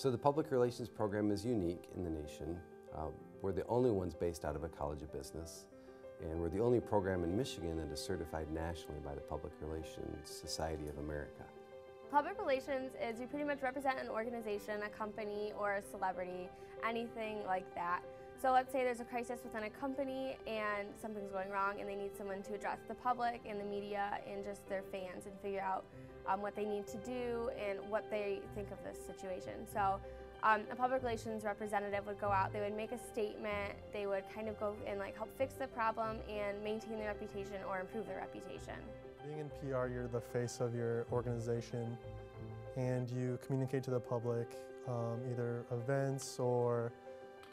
So the public relations program is unique in the nation. We're the only ones based out of a college of business, and we're the only program in Michigan that is certified nationally by the Public Relations Society of America. Public relations is you pretty much represent an organization, a company, or a celebrity, anything like that. So let's say there's a crisis within a company and something's going wrong and they need someone to address the public and the media and just their fans and figure out what they need to do and what they think of this situation. So a public relations representative would go out, they would make a statement, they would kind of go and help fix the problem and maintain their reputation or improve their reputation. Being in PR, you're the face of your organization and you communicate to the public either events or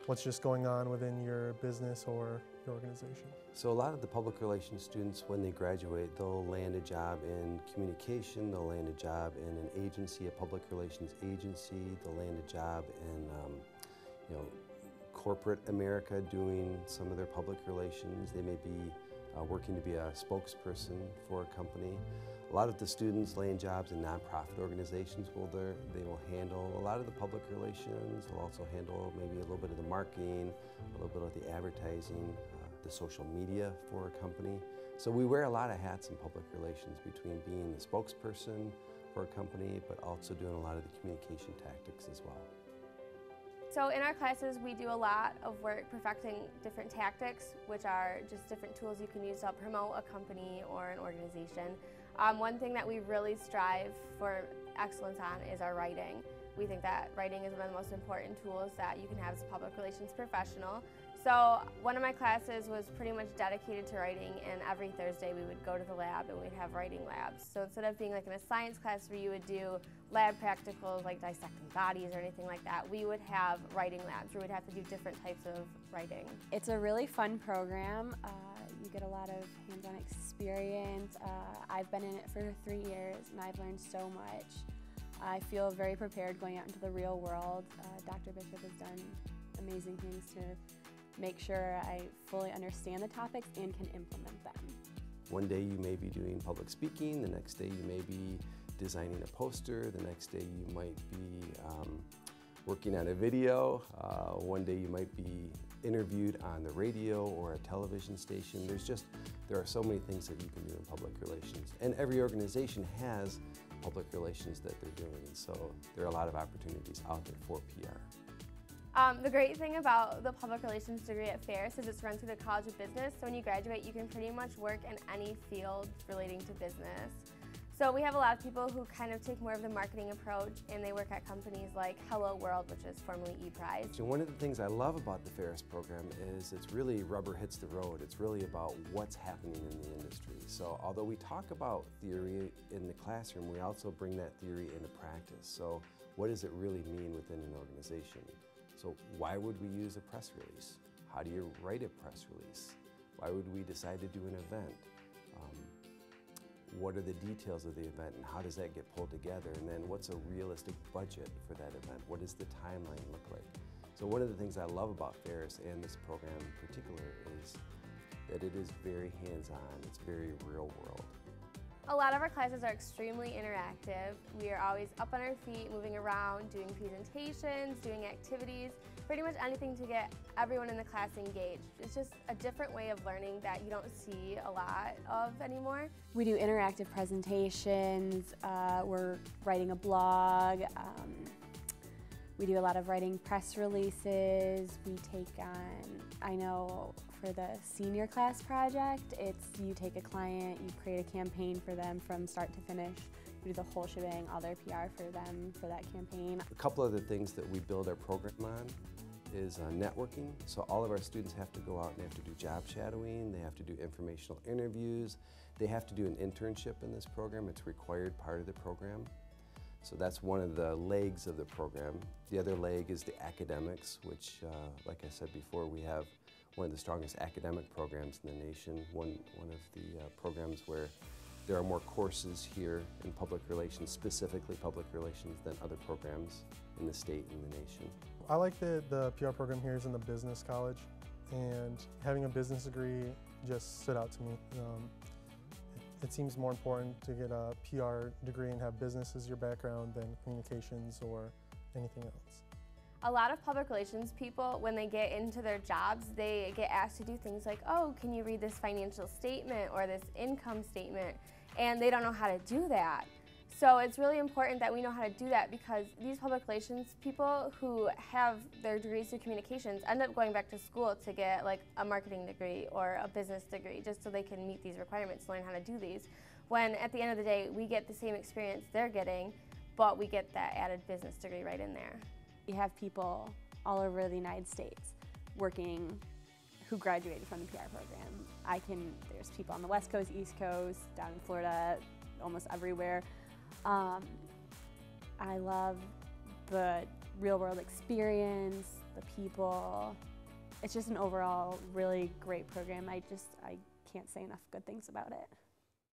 what's just going on within your business or your organization. So a lot of the public relations students, when they graduate, they'll land a job in communication, they'll land a job in an agency, a public relations agency, they'll land a job in corporate America doing some of their public relations. They may be working to be a spokesperson for a company. A lot of the students land jobs in nonprofit organizations where they will handle a lot of the public relations. They'll also handle maybe a little bit of the marketing, a little bit of the advertising, the social media for a company. So we wear a lot of hats in public relations between being the spokesperson for a company, but also doing a lot of the communication tactics as well. So in our classes, we do a lot of work perfecting different tactics, which are just different tools you can use to help promote a company or an organization. One thing that we really strive for excellence on is our writing. We think that writing is one of the most important tools that you can have as a public relations professional. So one of my classes was pretty much dedicated to writing, and every Thursday we would go to the lab and we'd have writing labs. So instead of being like in a science class where you would do lab practicals like dissecting bodies or anything like that, we would have writing labs where we'd have to do different types of writing. It's a really fun program. You get a lot of hands-on experience. I've been in it for 3 years and I've learned so much. I feel very prepared going out into the real world. Dr. Bishop has done amazing things to make sure I fully understand the topics and can implement them. One day you may be doing public speaking, the next day you may be designing a poster, the next day you might be working on a video, one day you might be interviewed on the radio or a television station. There are so many things that you can do in public relations. And every organization has public relations that they're doing, so there are a lot of opportunities out there for PR. The great thing about the public relations degree at Ferris is it's run through the College of Business, so when you graduate you can pretty much work in any field relating to business. So we have a lot of people who kind of take more of the marketing approach and they work at companies like Hello World, which is formerly ePrize. And one of the things I love about the Ferris program is it's really rubber hits the road. It's really about what's happening in the industry. So although we talk about theory in the classroom, we also bring that theory into practice. So what does it really mean within an organization? So why would we use a press release? How do you write a press release? Why would we decide to do an event? What are the details of the event and how does that get pulled together? And then what's a realistic budget for that event? What does the timeline look like? So one of the things I love about Ferris and this program in particular is that it is very hands-on, it's very real world. A lot of our classes are extremely interactive. We are always up on our feet, moving around, doing presentations, doing activities, pretty much anything to get everyone in the class engaged. It's just a different way of learning that you don't see a lot of anymore. We do interactive presentations, we're writing a blog, we do a lot of writing press releases. We take on, I know for the senior class project, it's you take a client, you create a campaign for them from start to finish. We do the whole shebang, all their PR for them for that campaign. A couple other things that we build our program on is networking. So all of our students have to go out and they have to do job shadowing, they have to do informational interviews, they have to do an internship in this program. It's a required part of the program. So that's one of the legs of the program. The other leg is the academics, which, like I said before, we have one of the strongest academic programs in the nation, one of the programs where there are more courses here in public relations, specifically public relations, than other programs in the state and the nation. I like that the PR program here is in the business college, and having a business degree just stood out to me. It seems more important to get a PR degree and have business as your background than communications or anything else? A lot of public relations people, when they get into their jobs, they get asked to do things like, oh, can you read this financial statement or this income statement? And they don't know how to do that. So it's really important that we know how to do that, because these public relations people who have their degrees through communications end up going back to school to get like a marketing degree or a business degree just so they can meet these requirements, learn how to do these. When at the end of the day, we get the same experience they're getting, but we get that added business degree right in there. We have people all over the United States working who graduated from the PR program. There's people on the West Coast, East Coast, down in Florida, almost everywhere. I love the real world experience, the people. It's just an overall really great program. I can't say enough good things about it.